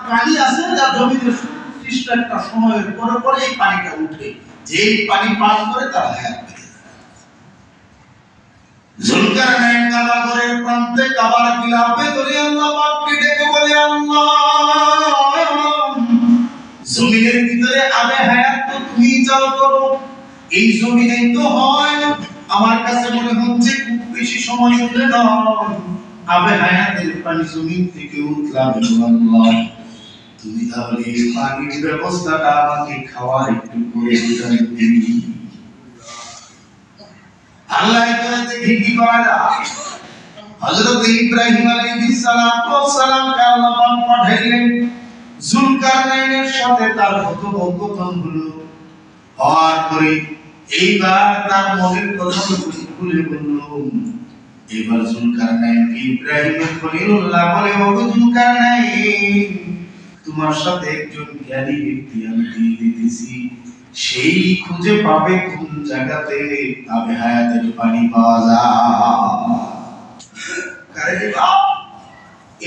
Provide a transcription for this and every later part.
পানি আছে যা জমিতে সুনির্দিষ্ট একটা সময়ের পরে পরে এই পানিটা উঠে, যে পানি পান করে তার হায়াত বেড়ে যায়। জুলকারনাইন কাবাগরের প্রান্তে কাবার গিলাফে ধরে আল্লাহ পাককে ডেকে বলে, আল্লাহ, জমিনের ভিতরে আবে হায়াত তো তুমি চালু করো, এই জমিনেই তো হয়। আমার কাছে মনে হচ্ছে খুব বেশি সময় হলে নয়, আবে হায়াতের পানি জমিন থেকে উঠলাম। আল্লাহ, তুমি তাহলে এই পানির ব্যবস্থাটা আমাকে খাওয়ার একটু করে দিতে। আল্লাহ এখানে দেখি কি করা যায়। হযরত ইব্রাহিম আলাইহিস সালাম কে আল্লাহ পাক পাঠাইলেন, জুলকারনাইনের সাথে তার কথোপকথন হলো। হওয়ার পরে এইবার তার মনের কথা খুলে বলল। এবার জুলকারনাইন ইব্রাহিমের খলিলুল্লাহ বলে, ও জুলকারনাইন, তোমার সাথে একজন জ্ঞানী ব্যক্তি আমি দিয়ে দিতেছি, সেই খুঁজে পাবে কোন জায়গাতে আবে হায়াতের পানি পাওয়া যায়।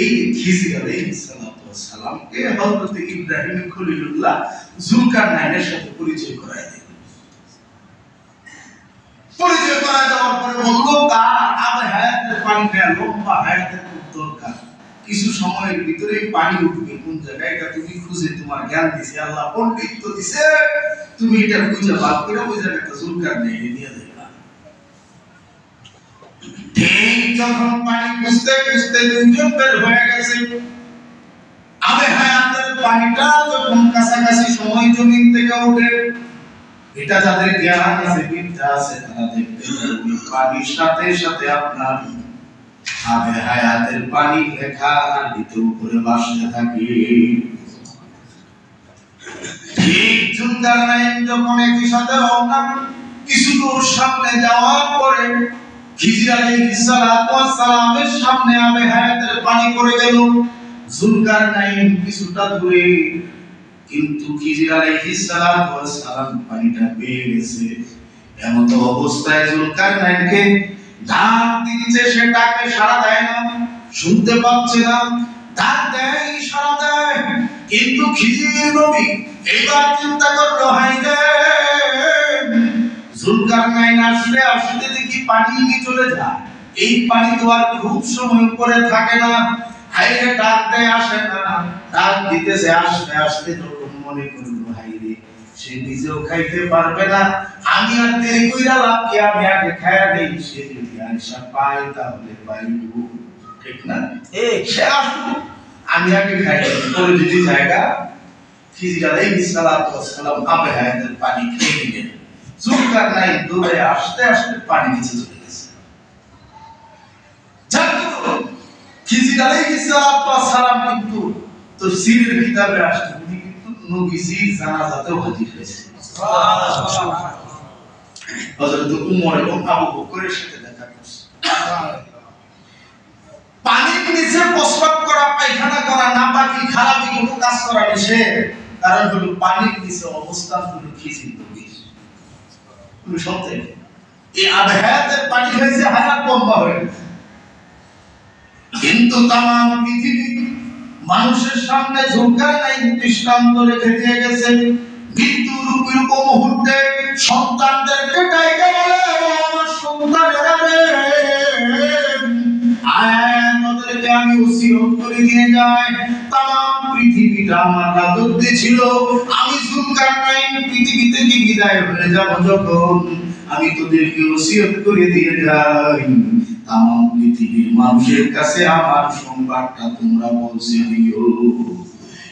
এই খিজির আলাইহিস সালামকে হযরত ইব্রাহিম খলিলুল্লাহ জুলকারনাইনের সাথে পরিচয় করায় দিলেন। পরিচয় করায় দেওয়ার পরে বলল, তার আবে হায়াতের পানিটা লম্বা হায়াতের খুব দরকার, কিছু সময়ের ভিতরে পানি উঠবে কোন জায়গায় এটা তুমি খুঁজে, তোমার জ্ঞান দিছে আল্লাহ, পণ্ডিত দিছে, তুমি এটা খুঁজে বার করে ওই জায়গাটা জুলকারনাইনে নিয়ে যাবা। ঠিক যখন পানি খুঁজতে খুঁজতে দুইজন বের হয়ে গেছে, আবে হায়াতের পানিটা যখন কাছাকাছি সময় জমিন থেকে ওঠে, এটা যাদের জ্ঞান আছে, বিদ্যা আছে, তারা দেখতে পাবে পানির সাথে সাথে আপনার আবে হায়াতের পানি লেখা আর ভিতর উপরে ভাসতে থাকে। ঠিক জুলকারনাইন যখন একই সাথে রওনা, কিছু দূর সামনে যাওয়ার পরে খিজির আলাইহিস সালামের সামনে আবে হায়াতের পানি পড়ে গেল। জুলকারনাইন কিছুটা দূরে, কিন্তু খিজির আলাইহিস সালাম পানিটা পেয়ে গেছে। এমন তো অবস্থায় জুলকারনাইনকে ডাক দিচ্ছে, সে ডাকে সাড়া দেয় না, শুনতে পাচ্ছে না। ডাক দেয়, সাড়া দেয়, কিন্তু খিজির নবী এইবার চিন্তা করলো, হাই রে, জুলকারনাইন আসলে আসতে দেখি পানি নিয়ে চলে যায়, এই পানি তো আর খুব সময় পরে থাকে না। হাই রে, ডাক দেয়, আসে না, ডাক দিতেছে, আসতে আসতে যখন মনে করলো হাই রে, সে নিজেও খাইতে পারবে না, আমি আর দেরি কইরা লাভ কি, আমি আগে খায়া দেই, সে যদি আইসা পায় তাহলে পাইব, ঠিক না? সে আসুক, আমি আগে খাই পরে যদি জায়গা। খিজির আলাইহিস সালাম আবে হায়াতের পানি খেয়ে নিলেন। জুলকারনাইন দৌড়ে আসতে আসতে পানি নিচে চলে গেছে। খিজির আলাইহিস সালাম কিন্তু তাফসীরের কিতাবে আসছে, উনি কিন্তু নবীজির জানাজাতেও হাজির হয়েছে। সুবহানাল্লাহ। হযরত উমর এবং আবু বকরের সাথে দেখা করছে। পানির নিচে প্রস্রাব করা, পায়খানা করা, নাপাকি খারাপি কোনো কাজ করা নিষেধ, কারণ হলো পানির নিচে অবস্থান হলো খিজির নবীর। তুমি সত্যি এই আবে হায়াতের পানি হয়েছে হায়াত লম্বা হয়ে গেছে, কিন্তু তামাম পৃথিবী মানুষের সামনে জুলকারনাইন দৃষ্টান্ত রেখে দিয়ে গেছে। মৃত্যুর রূপ মুহূর্তে সন্তানদেরকে ডাইকা বলে, আমার সন্তানেরা রে, আয়াতদেরকে আমি ওসিয়ত করে দিয়ে যাই, তামাম পৃথিবীটা আমার রাজত্বে ছিল, আমি জুলকারনাইন পৃথিবী থেকে বিদায় হয়ে যাব যখন, আমি তোদেরকে ওসিয়ত করে দিয়ে যাই, তামাম পৃথিবীর মানুষের কাছে আমার সংবাদটা তোমরা পৌঁছে দিও।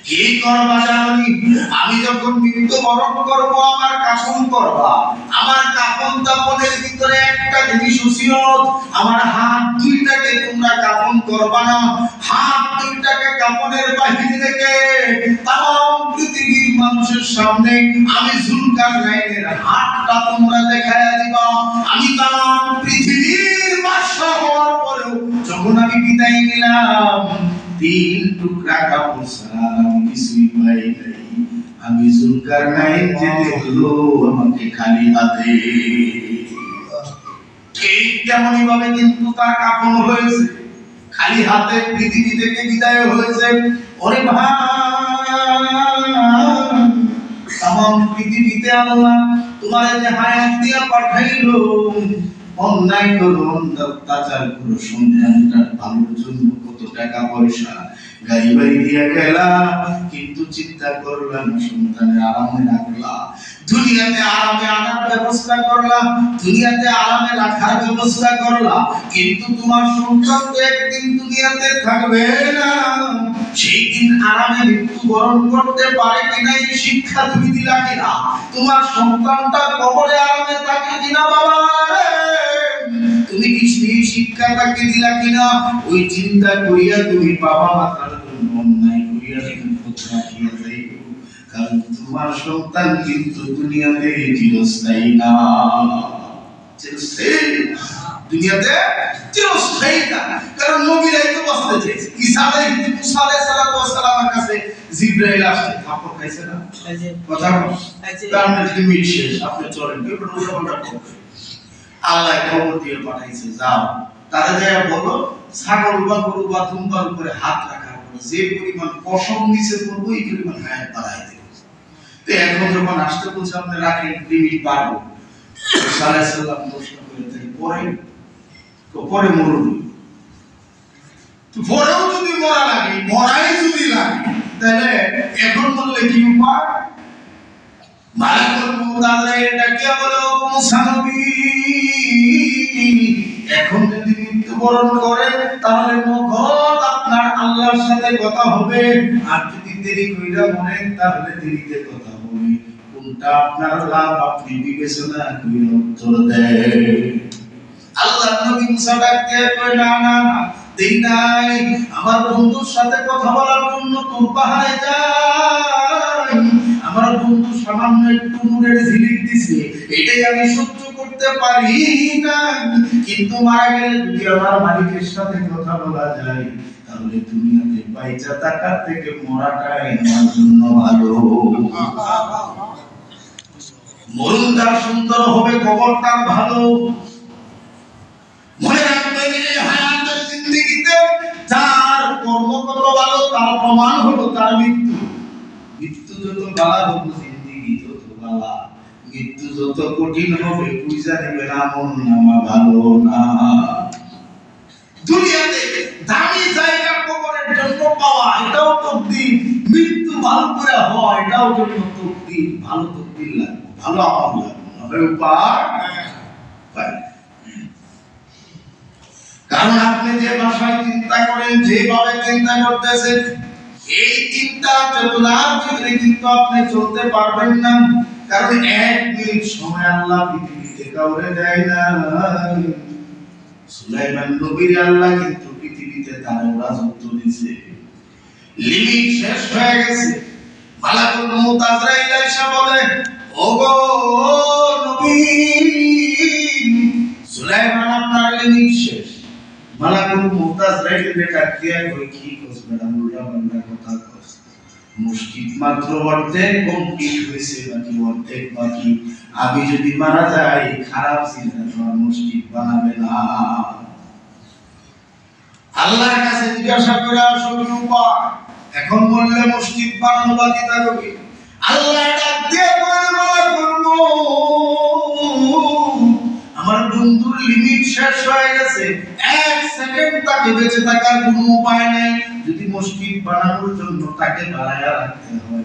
কি করবা জানি, আমি যখন মৃত্যুবরণ করব, আমার কাফন করবা, আমার কাফন দাফনের ভিতরে একটা জিনিস ওসিয়ত, আমার হাত দুইটাকে তোমরা কাফন করবা না, হাত দুইটাকে কাফনের বাহিরে রেখে তামাম পৃথিবীর মানুষের সামনে আমি জুলকারনাইনের হাতটা তোমরা দেখায়া দিবা। আমি তামাম পৃথিবীর বাদশা হওয়ার পরেও যখন আমি বিদায় নিলাম, তিন টুকরা কাপড় ছাড়া আমি কিছুই পাই নাই, আমি জুলকারনাইন যেতে হলো আমাকে খালি হাতে। ঠিক তেমনি ভাবে কিন্তু তার কাফন হয়েছে, খালি হাতে পৃথিবী থেকে বিদায় হয়েছে। ওরে ভাই, তামাম পৃথিবীতে আল্লাহ তোমার যে হায়াত দিয়া পাঠাইলো, অন্যায় করো, অত্যাচার করো, সন্তানটার ভালোর জন্য কত টাকা পয়সা গাড়ি বাড়ি দিয়া গেলা, কিন্তু চিন্তা করলা না সন্তানের আরামে রাখলা, দুনিয়াতে আরামে আনার ব্যবস্থা করলা, দুনিয়াতে আরামে রাখার ব্যবস্থা করলা, কিন্তু তোমার সন্তান তো একদিন দুনিয়াতে থাকবে না, সেই দিন আরামে মৃত্যুবরণ করতে পারে কিনা এই শিক্ষা তুমি দিলা কিনা? তোমার সন্তানটা কবরে আরামে থাকে কিনা বাবা, তুমি কি সেই শিক্ষা তাকে দিলা কিনা? ওই চিন্তা করিয়া তুমি বাবা মাতার জন্য অন্যায় করিয়া তুমি রাখিয়া যাইব, কারণ তোমার সন্তান কিন্তু দুনিয়াতে চিরস্থায়ী না, চিরস্থায়ী দুনিয়াতে চিরস্থায়ী না। কারণ নবীরাই তো বাঁচতে চেয়েছে। ঈসা আলাইহিস সালামের কাছে জিবরাইল আসছে, থাপ্পড় খাইছে না? কথা তার মানে মিট শেষ, আপনি চলেন, কেউ আল্লাহ খবর দিয়ে পাঠাইছে, যাও তারা যায় বলো ছাগল বা গরু বা দুম্বার উপরে হাত রাখার পরে যে পরিমাণ কসম নিচে করবো এই পরিমাণ হায়াত বাড়াই দেব। তো এখন যখন আসতে বলছে আপনি রাখেন, লিমিট বাড়বো, সালাম প্রশ্ন করে থাকি পরে পরে মরুন, পরেও যদি মরা লাগে, মরাই যদি লাগে, তাহলে এখন বললে কি উপায়? মালাকুল মউত আজরাইল ডাকিয়া বলে, ও মুসা নবী, এখন যদি মৃত্যুবরণ করেন তাহলে নগদ আপনার আল্লাহর সাথে কথা হবে, আর যদি দেরি কইরা মরেন তাহলে দেরিতে কথা হবে, কোনটা আপনার লাভ আপনি বিবেচনা করে উত্তর দেন। আল্লাহ নবী মুসা ডাকিয়া কয়, না না না, দেই নাই, আমার বন্ধুর সাথে কথা বলার জন্য তোর পাহাড়ে যাই, আমার বন্ধু সামান্য একটু নূরের ঝিলিক দিছে, এটাই আমি সহ্য করতে পারি না, কিন্তু মারা গেলে যদি আমার মালিকের সাথে কথা বলা যায় তাহলে দুনিয়াতে বাইচা থাকার থেকে মরাটাই আমার জন্য ভালো। মরণটা সুন্দর হবে, কবরটা ভালো। মনে রাখবেন এই হায়াতের জিন্দেগিতে যার কর্ম কত ভালো তার প্রমাণ হলো তার মৃত্যু। মৃত্যু যত বালা হবে জিন্দেগি তত বালা, মৃত্যু যত কঠিন হবে বুঝা নেবেন আমল নামা ভালো না। দুনিয়াতে দামি জায়গা কবরের জন্য পাওয়া এটাও তকদির, মৃত্যু ভালো করে হওয়া এটাও জন্য তকদির, ভালো তকদির লাগবে, ভালো আমল লাগবে, উপায় পাই। কারণ আপনি যে ভাষায় চিন্তা করেন, যেভাবে চিন্তা করতেছেন, এই চিন্তা চেতনার ভিতরে কিন্তু আপনি চলতে পারবেন না। কারণ এক মিনিট সময় আল্লাহ পৃথিবীতে কাউরে দেয় না। সুলাইমান নবীর আল্লাহ কিন্তু পৃথিবীতে তার রাজত্ব দিয়েছে, লিমিট শেষ হয়ে গেছে। মালাকুল মউত আজরাইল এসে বলে, ওগো নবী, সুলাইমান আপনার লিমিট শেষ। মালাকুল মউত আজরাইল ডাক দিয়া কই, কি কইছ ম্যাডাম, উল্টা পাল্টা কথা কইছ, মুশকিল মাত্র অর্ধেক কমপ্লিট হইছে, বাকি অর্ধেক বাকি। আমি যদি মারা যাই খারাপ চিন্তা তো আর মুশকিল বানাবে না। আল্লাহর কাছে জিজ্ঞাসা করে আসো কি উপায়, এখন বললে মুশকিল বানানো বাকি থাকবে। আল্লাহ ডাক দিয়ে বলে, মালাকুল মউত, আমার বন্ধুর লিমিট শেষ হয়ে গেছে, এক সেকেন্ড তাকে বেঁচে থাকার কোনো উপায় নাই। যদি মুশকিল বানানোর জন্য তাকে বাড়ায়া রাখতে হয়,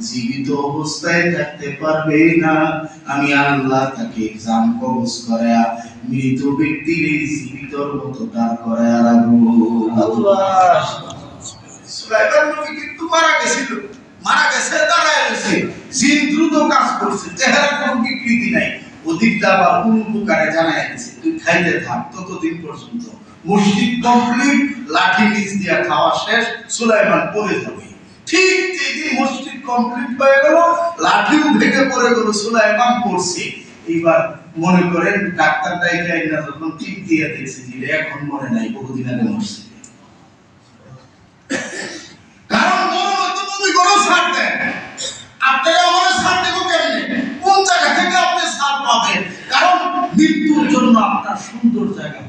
জীবিত অবস্থায় থাকতে পারবে না, আমি আল্লাহ তাকে এক্সাম কবজ করায়া মৃত ব্যক্তির জীবিতর মতো দাঁড় করায়া রাখবো। আল্লাহ, সুলাইমান নবী কিন্তু মারা গেছিল, মারা গেছে, দাঁড়ায় গেছে, জিন দ্রুত কাজ করছে, চেহারা কোনো বিকৃতি নাই, অধিকটা বা উপকারে জানায় গেছে, তুই খাইতে থাক ততদিন পর্যন্ত। মসজিদ কমপ্লিট, লাঠি নিচ দিয়া খাওয়া শেষ, সুলাইমান পড়ে যাবে। ঠিক যেদিন মসজিদ কমপ্লিট হয়ে গেল, লাঠিও ভেঙে পড়ে গেল, সুলাইমান পড়ছে। এইবার মনে করেন ডাক্তার ডাইকাই না যখন টিপ দিয়ে দেখছে যে এখন মনে নাই, বহুদিন আগে মরছে। কারণ মরণ তো তুমি কোনো ছাড় দেন, আপনারা আমার ছাড় দেব কেমনে, কোন জায়গা থেকে আপনি ছাড় পাবেন? কারণ মৃত্যুর জন্য আপনার সুন্দর জায়গা,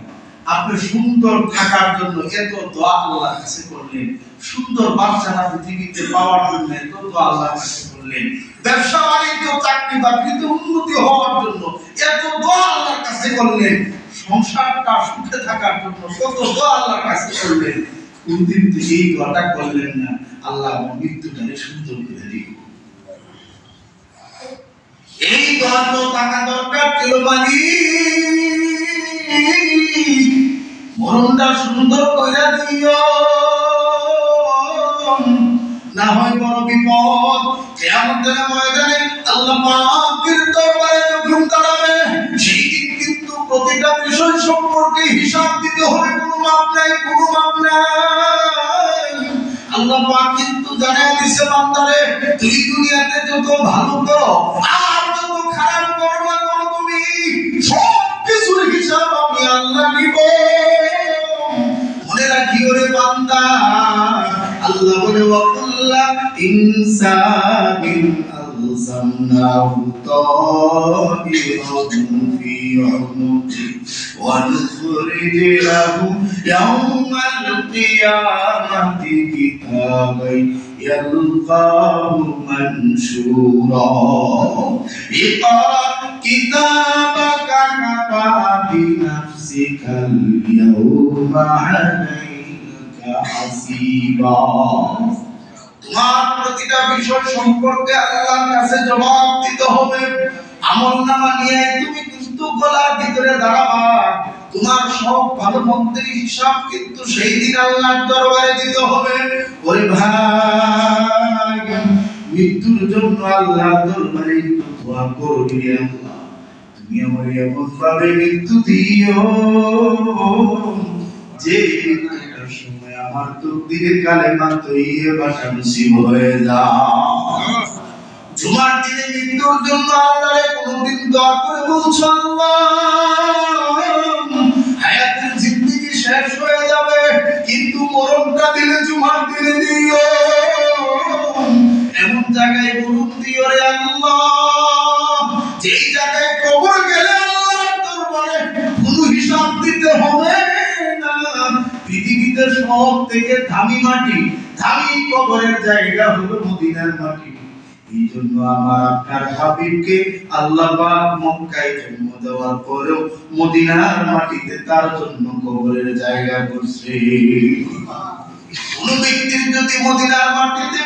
আপনি সুন্দর থাকার জন্য এত দোয়া আল্লাহর কাছে করলেন, সুন্দর বাচ্চারা পৃথিবীতে পাওয়ার জন্য এত দোয়া আল্লাহর কাছে করলেন। করলেন, ব্যবসা বাণিজ্য চাকরি বাকরিতে উন্নতি হওয়ার জন্য এত দোয়া আল্লাহর কাছে করলেন, সংসারটা সুখে থাকার জন্য কত দোয়া আল্লাহর কাছে করলেন, কোনদিন তো এই দোয়াটা করলেন না, আল্লাহ আমার মৃত্যুটাকে সুন্দর করে দিন। এই দোয়া তো টাকা দরকার ছিল মরণটা সুন্দর কইরা দিও, না হয় বড় বিপদ। কিয়ামতের ময়দানে আল্লাহ পাকের দরবারে যখন দাঁড়াবে, সেই দিন কিন্তু প্রতিটা বিষয় সম্পর্কে হিসাব দিতে হবে, কোনো মাপ নাই, কোনো মাপ নাই। আল্লাহ পাক কিন্তু জানায় দিয়েছে বান্দারে, তুই দুনিয়াতে যত ভালো করো আর যত খারাপ করো না করো, তুমি সব কিছুর হিসাব আমি আল্লাহ নিব। মনে রাখিও রে বান্দা, আল্লাহ বলে ওয়াকুল্লা ইনসানিন আলজামনাহু তাইরাহু ফি উনুকি ওয়া নুখরিজ লাহু ইয়াওমাল কিয়ামাতি কিতাবান ইয়ালকাহু মানশুরা ইকরা কিতাবাকা কাফা বিনাফসিকাল ইয়াওমা আলাইকা হাসিবা। তোমার প্রতিটা বিষয় সম্পর্কে আল্লাহর কাছে জবাব দিতে হবে। আমলনামা নিয়ে তুমি কিন্তু গলার ভিতরে দাঁড়াবা, তোমার সব ভালো মন্দের হিসাব কিন্তু সেই দিন আল্লাহর দরবারে দিতে হবে। ওরে ভাই, মৃত্যুর জন্য আল্লাহর দরবারে একটু দোয়া করবি, আল্লাহ তুমি আমার এমন ভাবে মৃত্যু দিও যে মৃত্যুর সময় আমার তকদিরে কালেমা তৈয়বা নসিব হয়ে যায়। জুমার দিনে মৃত্যুর জন্য আল্লাহরে কোনদিন দোয়া করে বলছো, আল্লাহ হায়াতের জিন্দেগি শেষ হয়ে যাবে কিন্তু মরণটা দিলে জুমার দিনে দিও, এমন জায়গায় মরণ দিও রে আল্লাহ যেই জায়গায় কবর গেলে আল্লাহর দরবারে কোনো হিসাব দিতে হবে না। পৃথিবীতে সব থেকে দামি মাটি, দামি কবরের জায়গা হলো মদিনার মাটি। এই জন্য আমার আপনার হাবিবকে আল্লাহ পাক মক্কায় জন্ম দেওয়ার পরেও মদিনার মাটিতে তার জন্য কবরের জায়গা করছে। কোন ব্যক্তির যদি মদিনার মাটিতে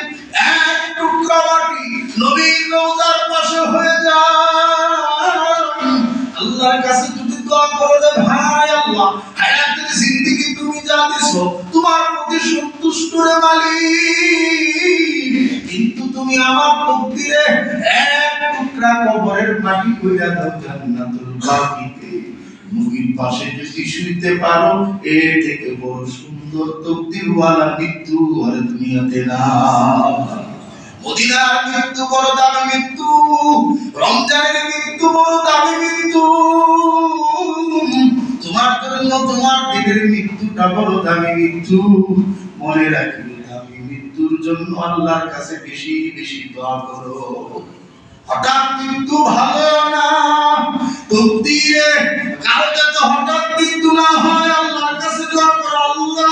এক টুকরা মাটি নবীর রওজার পাশে হয়ে যায়, আল্লাহর কাছে যদি দোয়া করো যে ভাই আল্লাহ হায়াতের জিন্দেগি তুমি যা দিছো তোমার প্রতি সন্তুষ্ট রে মালিক, কিন্তু তুমি আমার তকদিরে এক টুকরা কবরের মাটি কইরা দাও জান্নাতুল বাকিতে, নবীর পাশে যদি শুইতে পারো এর থেকে বড় সুন্দর তকদিরওয়ালা মৃত্যু আর দুনিয়াতে না। মদিনার মৃত্যু বড় দামি মৃত্যু, রমজানের মৃত্যু বড় দামি মৃত্যু, তোমার জন্য তোমার দিনের মৃত্যুটা বড় দামি মৃত্যু। মনে রাখিও দামি মৃত্যুর জন্য আল্লাহর কাছে বেশি বেশি দোয়া করো। হঠাৎ মৃত্যু ভালো না, তকদিরে কারো যাতে হঠাৎ মৃত্যু না হয় আল্লাহর কাছে দোয়া করো, আল্লাহ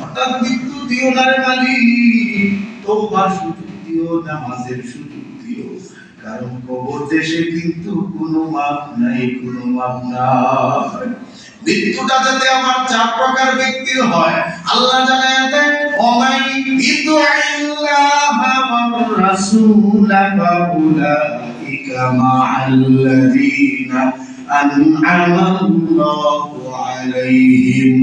হঠাৎ মৃত্যু দিও না রে মালিক, তওবার সুযোগ দিও, নামাজের সুযোগ দিও, কারণ কবর দেশে কিন্তু কোনো মাপ নাই, কোনো মাপ নাই। মৃত্যুটা যাতে আমার চার প্রকার ব্যক্তির হয় আল্লাহ জানায় দেন, ওমাই ইতুইল্লাহা ওয়ার রাসূলা ফাউলাইকা মা'আল্লাযীনা আন'আমাল্লাহু আলাইহিম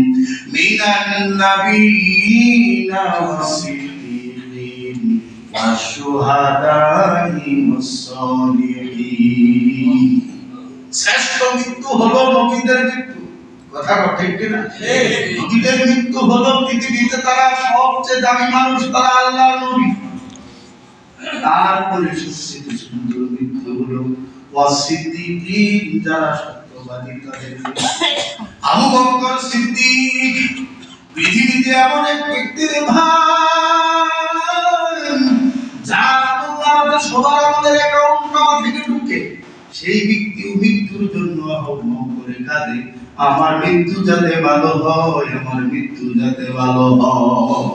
মিনান নাবিয়্যিনা ওয়াস-সিদ্দীকিন ওয়াশ-শুহাদা'i ওয়াস-সালিহিন। শ্রেষ্ঠ মৃত্যু হলো নবীদের মৃত্যু। কথা ঠিক কিনা? নবীদের মৃত্যু হলো পৃথিবীতে তারা সবচেয়ে দামি মানুষ, তারা আল্লাহর নবী। তারপরে সবচেয়ে সুন্দর মৃত্যু হলো ওয়াস-সিদ্দীকিন, যারা সত্যবাদী তাদের। আবু বকর সিদ্দিক পৃথিবীতে এমন এক ব্যক্তির ভাই যার আল্লাহ সবার আমাদের অ্যাকাউন্ট নামা থেকে ঢুকে, সেই ব্যক্তি মৃত্যুর জন্য আহ্বান করে কাঁদে, আমার মৃত্যু যাতে ভালো হয়, আমার মৃত্যু যাতে ভালো হয়,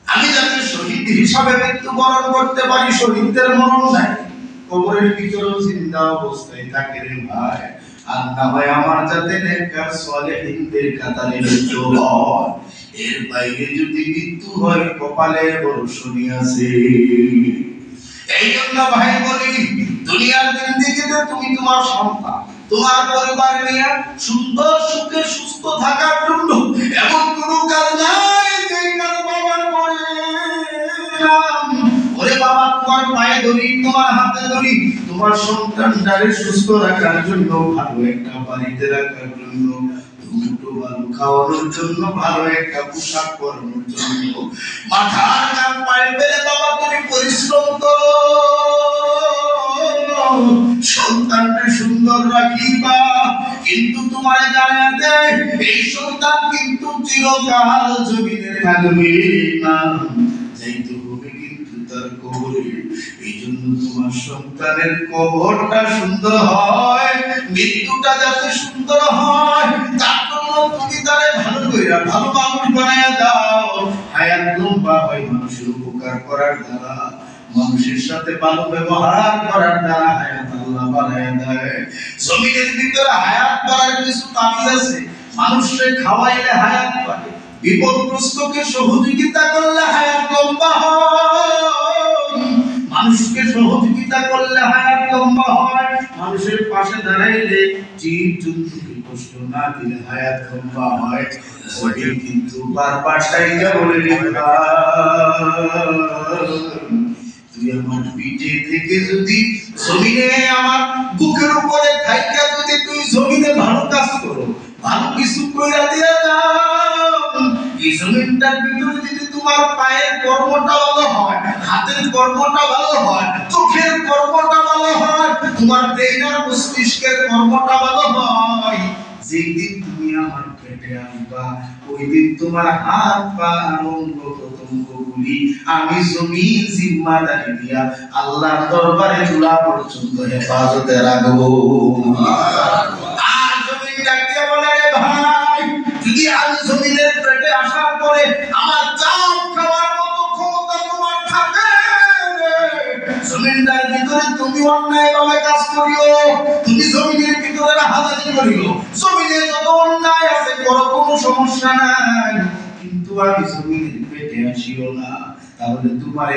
আমি যাতে শহীদ হিসাবে মৃত্যুবরণ করতে পারি, শহীদদের মরণ নাই, কবরের ভিতরেও জিন্দা অবস্থায় থাকে রে ভাই। আর না হয় আমার যাতে নেককার সালেহিনদের কাতারে মৃত্যু হয়, এর বাইরে যদি মৃত্যু হয় কপালে বড় শনি আছে। এই জন্য ভাই বলি, দুনিয়ার জিন্দেগিতে তুমি তোমার সন্তান, তোমার পরিবার নিয়ে সুন্দর সুখে সুস্থ থাকার জন্য এমন কোনো কাজ নাই যে কাজ বাবার করে। ওরে বাবা, তোমার পায়ে ধরি, তোমার হাতে ধরি, তোমার সন্তানটারে সুস্থ রাখার জন্য, ভালো একটা বাড়িতে রাখার জন্য, দুটো ভালো খাওয়ানোর জন্য, ভালো একটা পোশাক পরানোর জন্য মাথার ঘাম পায়ে ফেলে বাবা তুমি পরিশ্রম করো, সন্তানকে সুন্দর রাখিবা। কিন্তু তোমার জানা দেয় এই সন্তান কিন্তু চিরকাল জমিনে থাকবে না, যাইতে হবে কিন্তু তার কবরে। এই জন্য তোমার সন্তানের কবরটা সুন্দর হয়, মৃত্যুটা যাতে সুন্দর হয়, তার জন্য তুমি তারে ভালো কইরা ভালো মানুষ বানায়া দাও। হায়াত লম্বা হয় মানুষের উপকার করার দ্বারা, মানুষের সাথে ভালো ব্যবহার করার দ্বারা হায়াত আল্লাহ বাড়ায় দেয়। জমিনের ভিতরে হায়াত বাড়ার কিছু তাবিজ আছে। মানুষকে খাওয়াইলে হায়াত বাড়ে, বিপদগ্রস্তকে সহযোগিতা করলে হায়াত লম্বা হয়, মানুষকে সহযোগিতা করলে হায়াত লম্বা হয়, মানুষের পাশে দাঁড়াইলে জীব-জন্তুকে কষ্ট না দিলে হায়াত লম্বা হয়। ওই কিন্তু বারবার চাইলে বলে তুই আমার পিঠে থেকে যদি জমিনে আমার বুকের উপরে থাইকা যদি তুই জমিনে ভালো কাজ করো, ভালো কিছু কইরা দিয়া যাও, এই জমিনটার ভিতরে যদি তোমার পায়ের কর্মটা ভালো হয়, হাতের কর্মটা ভালো হয়, চোখের কর্মটা ভালো হয়, তোমার ব্রেইনের মস্তিষ্কের কর্মটা ভালো হয়, যেই দিন তুমি আমার পেটে আসবা ওই দিন তোমার হাত পা অঙ্গ প্রত্যঙ্গগুলি আমি জমিন জিম্মাদারি দিয়া আল্লাহর দরবারে চূড়া পর্যন্ত হেফাজতে রাখবো। আর জমিন ডাকিয়া বলে রে ভাই, যদি আমি জমিনের পেটে আসার পরে আমার চাপ খাওয়ার মতো ক্ষমতা তোমার থাকে, জমিনটার ভিতরে তুমি অন্যায় ভাবে কাজ করিও, তুমি জমিনের ভিতরে রাহাজানি করিও, জমিনে যত অন্যায় আছে বড় কোনো সমস্যা নাই, কিন্তু আমি জমিনের পেটে আসিও না, তাহলে তোমার